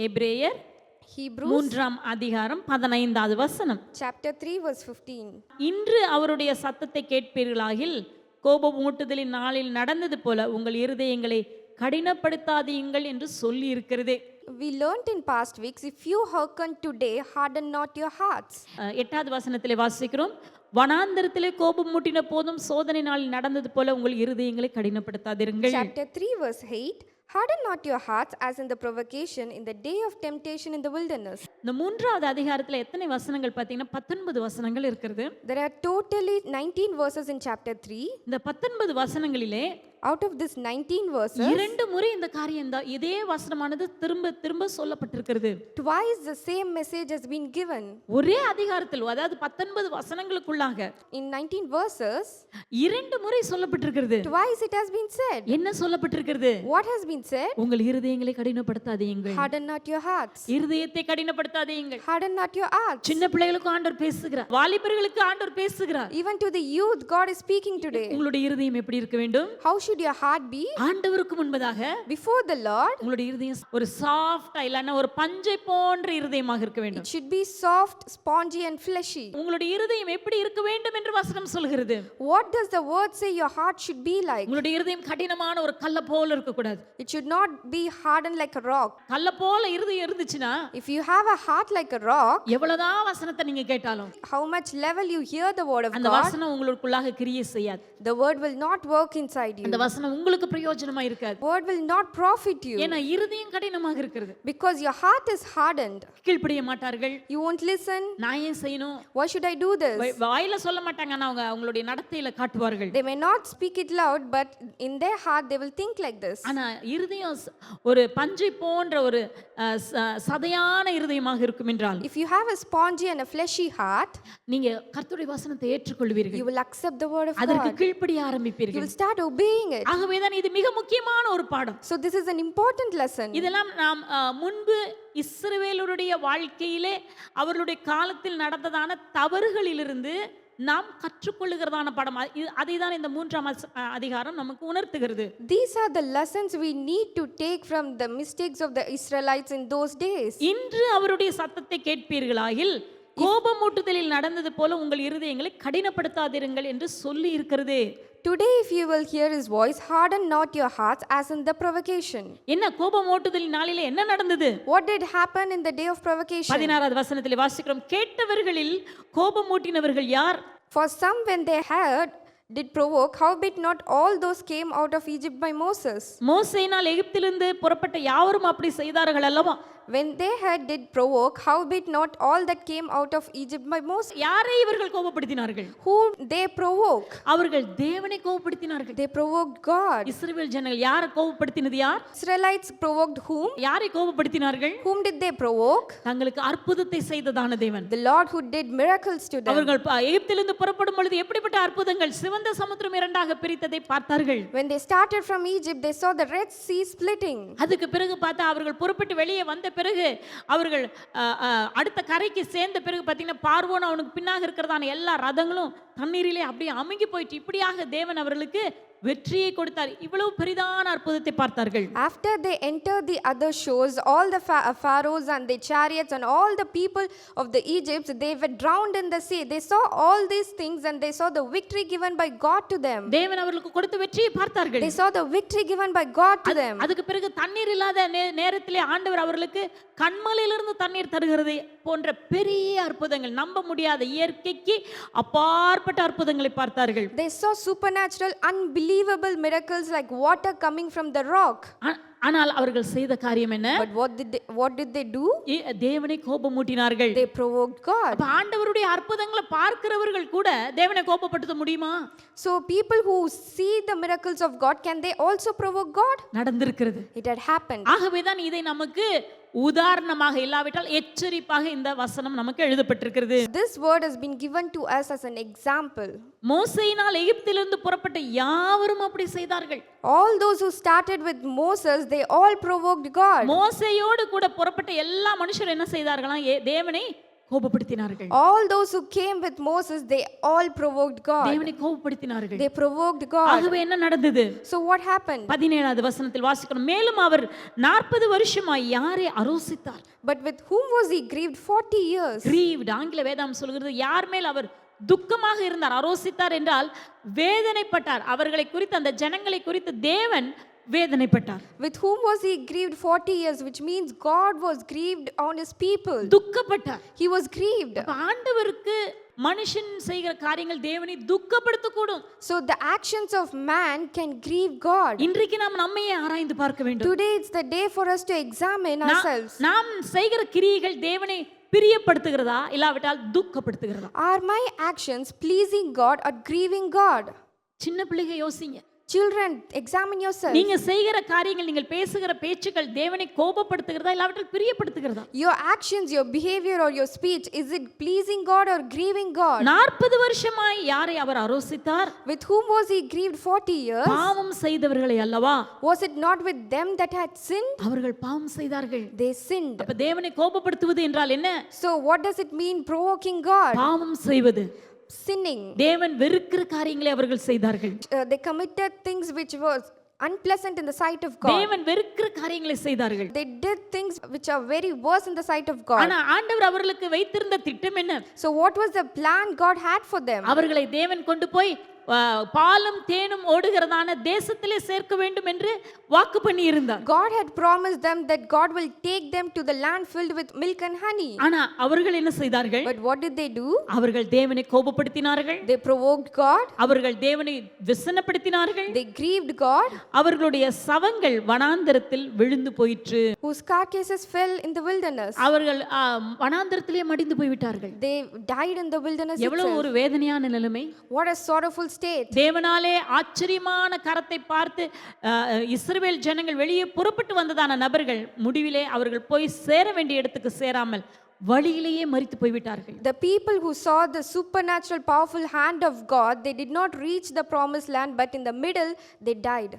எபிரேயர் Hebrews மூன்றாம் அதிகாரம் 15வது வசனம். chapter 3 verse 15. இன்று அவருடைய சத்தத்தை கேட்பீர்களாகில் கோபமூட்டுதலின் நாளில் நடந்தது போல உங்கள் இருதயங்களை கடினப்படுத்தாதீங்கள் என்று சொல்லி இருக்கிறது. We learnt in past weeks, if you hearken today, harden not your hearts. 8வது வசனத்திலே வாசிக்கிறோம், வனாந்தரத்திலே கோபம் மூட்டின போதும் சோதனை நாளில் நடந்தது போல உங்கள் இருதயங்களை கடினப்படுத்தாதிருங்கள். Chapter 3 verse 8, harden not your hearts as in the provocation in the day of temptation in the wilderness. இந்த மூன்றாவது அதிகாரத்துல எத்தனை வசனங்கள் பார்த்தீங்கன்னா 19 வசனங்கள் இருக்கிறது. There are totally 19 verses in chapter 3. இந்த 19 வசனங்களிலே Out of this 19 verses, இரண்டு முறை இந்த காரியம் தான் இதே வசனமானது திரும்ப திரும்ப சொல்லப்பட்டிருக்கிறது. twice the same message has been given. ஒரே அதிகாரத்தில், அதாவது 19 வசனங்களுக்குள்ளாக In 19 verses, இரண்டு முறை சொல்லப்பட்டிருக்கிறது. twice it has been said. என்ன சொல்லப்பட்டிருக்கிறது? What has been said? உங்கள் இருதயங்களை கடினப்படுத்தாதீங்கள். Harden not your hearts. இருதயத்தை கடினப்படுத்தாதீங்கள். Harden not your hearts. சின்ன பிள்ளைகளுக்கு ஆண்டவர் பேசுகிறார், வாலிபர்களுக்கு ஆண்டவர் பேசுகிறார். Even to the youth, God is speaking today. உங்களுடைய இருதயம் எப்படி இருக்க வேண்டும்? How should your heart be? ஆண்டவருக்கு முன்பதாக Before the Lord, உங்களுடைய இருதயம் ஒரு சாஃப்ட்டா இல்லன்னா ஒரு பஞ்சை போன்ற இருதயமாக இருக்க வேண்டும். it should be soft, spongy and fleshy. உங்களுடைய இருதயம் எப்படி இருக்க வேண்டும் என்று வசனம் சொல்கிறது. What does the word say your heart should be like? உங்களுடைய இருதயம் கடினமான ஒரு கல்ல போல இருக்க கூடாது. It should not be hardened like a rock. கல்ல போல இருதயம் இருந்துச்சுனா, If you have a heart like a rock, எவ்வளவுதான் வசனத்தை நீங்க கேட்டாலும் how much level you hear the word of அந்த God, வசனம் உங்களுக்குள்ளாக கிரியை செய்யாது. the word will not work inside you. அந்த வசனம் உங்களுக்கு பிரயோஜனமா இருக்காது. Word will not profit you ஏன்னா இருதயம் கடினமாக இருக்கிறது. because your heart is hardened. கீழ்ப்படிய மாட்டார்கள். You won't listen. நான் ஏன் செய்யணும்? Why should I do this? வாயில சொல்ல மாட்டாங்க, ஆனா அவங்க அவங்களுடைய நடத்தையில காட்டுவார்கள். They may not speak it loud, but in their heart they will think like this. ஆனா இருதயம் ஒரு பஞ்சை போன்ற ஒரு சதையான இருதயமாக இருக்கும் என்றால், If you have a spongy and a fleshy heart, நீங்க கர்த்தருடைய வசனத்தை ஏற்றுக்கொள்வீர்கள். you will accept the word of அதற்கு God. கீழ்ப்படிய You ஆரம்பிப்பீர்கள். will start obeying it. ஆகவேதான் இது மிக முக்கியமான ஒரு பாடம். So this is an important lesson. இதெல்லாம் நாம் முன்பு இஸ்ரவேலருடைய வாழ்க்கையிலே அவர்களுடைய காலத்தில் நடந்ததான தவறுகளிலிருந்து நாம் கற்றுக்கொள்ளுகிறதான பாடம். அதை தான் இந்த மூன்றாம் அதிகாரம் நமக்கு உணர்த்துகிறது. These are the lessons we need to take from the mistakes of the Israelites in those days. இன்று அவருடைய சத்தத்தை கேட்பீர்களாகில் கோபமூட்டுதலில் நடந்தது போல உங்கள் இருதயங்களை கடினப்படுத்தாதிருங்கள் என்று சொல்லி இருக்கிறது. Today if you will hear his voice, harden not your hearts as in the provocation. என்ன கோபமூட்டுதலின் நாளிலே என்ன நடந்தது? What did happen in the day of provocation? 16வது வசனத்திலே வாசிக்கிறோம், கேட்டவர்களில் கோபமூட்டினவர்கள் யார்? For some when they heard did provoke, howbeit not all those came out of Egypt by Moses. மோசேயினால் எகிப்திலிருந்து புறப்பட்ட யாவரும் அப்படி செய்தார்கள் அல்லவா? When they had did provoke, howbeit not all that came out of Egypt by Moses. யாரை இவர்கள் கோபப்படுத்தினார்கள்? Whom they provoke? அவர்கள் தேவனை கோபப்படுத்தினார்கள். They provoked God. இஸ்ரவேல் ஜனங்கள் யாரை கோபப்படுத்தினது யார்? Israelites provoked whom? யாரை கோபப்படுத்தினார்கள்? Whom did they provoke? தங்களுக்கு அற்புதத்தை செய்ததான தேவன். The Lord who did miracles to them. அவர்கள் எகிப்திலிருந்து புறப்படும் பொழுது எப்படிப்பட்ட அற்புதங்கள், சிவந்த சமுத்திரம் இரண்டாக பிரித்ததை பார்த்தார்கள். When they started from Egypt, they saw the Red Sea splitting. அதுக்கு பிறகு பார்த்தா அவர்கள் புறப்பட்டு வெளியே வந்த பிறகு அவர்கள் அடுத்த கரைக்கு சேர்ந்த பிறகு பார்த்தீங்கன்னா பார்வோன் அவனுக்கு பின்னாக இருக்கிறதான எல்லா ரதங்களும் தண்ணீரிலே அப்படியே அமுங்கி போயிட்டு, இப்படியாக தேவன் அவர்களுக்கு வெற்றியை கொடுத்தார். இவ்வளவு பெரிதான அற்புதத்தை பார்த்தார்கள். After they entered the other shores, all the pharaohs and the chariots and all the people of the Egypt, they were drowned in the sea. They saw all these things and they saw the victory given by God to them. தேவன் அவர்களுக்கு கொடுத்த வெற்றியை பார்த்தார்கள். They saw the victory given by God to them. அதுக்கு பிறகு தண்ணீர் இல்லாத நேரத்திலே ஆண்டவர் அவர்களுக்கு கண்மலையிலிருந்து தண்ணீர் தருகிறது போன்ற பெரிய அற்புதங்கள், நம்ப முடியாத இயற்கைக்கு அப்பாற்பட்ட அற்புதங்களை பார்த்தார்கள். They saw supernatural, unbelievable miracles like water coming from the rock. ஆனால் அவர்கள் செய்த காரியம் என்ன? But what did they do? தேவனை கோபமூட்டினார்கள். They provoked God. அப்ப ஆண்டவருடைய அற்புதங்களை பார்க்கிறவர்கள் கூட தேவனை கோபப்படுத்த முடியுமா? So people who see the miracles of God, can they also provoke God? நடந்திருக்கிறது. It had happened. ஆகவே தான் இதை நமக்கு உதாரணமாக இல்லாவிட்டால் எச்சரிப்பாக இந்த வசனம் நமக்கு எழுதப்பட்டிருக்கிறது. This word has been given to us as an example. மோசேயினால் எகிப்திலிருந்து புறப்பட்ட யாவரும் அப்படி செய்தார்கள். All those who started with Moses, they all provoked God. மோசேயோடு கூட புறப்பட்ட எல்லா மனுஷரும் என்ன செய்தார்களாம்? தேவனை கோபப்படுத்தினார்கள். All those who came with Moses, they all provoked God. தேவனை கோபப்படுத்தினார்கள். They provoked God. ஆகவே என்ன நடந்தது? So what happened? 17வது வசனத்தில் வாசிக்கிறோம். மேலும் அவர் 40 வருஷமாய் யாரை அரோசித்தார்? But with whom was he grieved 40 years? Grieved, ஆங்கில வேதம் சொல்கிறது யார் மேல் அவர் துக்கமாக இருந்தார். அரோசித்தார் என்றால் வேதனைப்பட்டார். அவர்களை குறித்து, அந்த ஜனங்களை குறித்து தேவன் வேதனைப்பட்டார். With whom was he grieved 40 years, which means God was grieved on his people. துக்கப்பட்டார். He was grieved. அப்ப ஆண்டவருக்கு மனுஷன் செய்கிற காரியங்கள் தேவனை துக்கப்படுத்தக்கூடும். So the actions of man can grieve God. இன்றைக்கு நாம் நம்மையே ஆராய்ந்து பார்க்க வேண்டும். Today it's the day for us to examine ourselves. நாம் செய்கிற கிரியைகள் தேவனை பிரியப்படுத்துகிறதா இல்லாவிட்டால் துக்கப்படுத்துகிறதா? Are my actions pleasing God or grieving God? சின்ன பிள்ளைங்க யோசிங்க. Children, examine yourself. நீங்க செய்கிற காரியங்கள், நீங்கள் பேசுகிற பேச்சுக்கள் தேவனை கோபப்படுத்துகிறதா இல்லாவிட்டால் பிரியப்படுத்துகிறதா? Your actions, your behavior or your speech, is it pleasing God or grieving God? 40 வருஷமாய் யாரை அவர் அரோசித்தார்? With whom was he grieved 40 years? பாவம் செய்தவர்களை அல்லவா? Was it not with them that had sinned? அவர்கள் பாவம் செய்தார்கள். They sinned. அப்ப தேவனை கோபப்படுத்துவது என்றால் என்ன? So what does it mean, provoking God? பாவம் செய்வது. Sinning. தேவன் வெறுக்கிற காரியங்களை அவர்கள் செய்தார்கள். They committed things which was unpleasant in the sight of God. தேவன் வெறுக்கிற காரியங்களை செய்தார்கள். They did things which are very worse in the sight of God. ஆனா ஆண்டவர் அவர்களுக்கு வைத்திருந்த திட்டம் என்ன? So what was the plan God had for them? அவர்களை தேவன் கொண்டு போய் பாலும் தேனும் ஓடுகிறதான தேசத்திலே சேர்க்க வேண்டும் என்று வாக்கு பண்ணி இருந்தார். God had promised them that God will take them to the land filled with milk and honey. ஆனா அவர்கள் என்ன செய்தார்கள்? But what did they do? அவர்கள் தேவனை கோபப்படுத்தினார்கள். They provoked God. அவர்கள் தேவனை விசனப்படுத்தினார்கள். They grieved God. அவர்களுடைய சவங்கள் வனாந்தரத்தில் விழுந்து போயிற்று. Whose carcasses fell in the wilderness. அவர்கள் வனாந்தரத்திலே மடிந்து போய்விட்டார்கள். They died in the wilderness எவ்வளவு itself. ஒரு வேதனையான நிலைமை. What a sorrowful state. தேவனாலே ஆச்சரியமான கரத்தை பார்த்து இஸ்ரவேல் ஜனங்கள் வெளியே புறப்பட்டு வந்ததான நபர்கள் முடிவிலே அவர்கள் போய் சேர வேண்டிய இடத்துக்கு சேராமல் வழியிலேயே மரித்து போய்விட்டார்கள். The people who saw the supernatural powerful hand of God, they did not reach the promised land, but in the middle they died.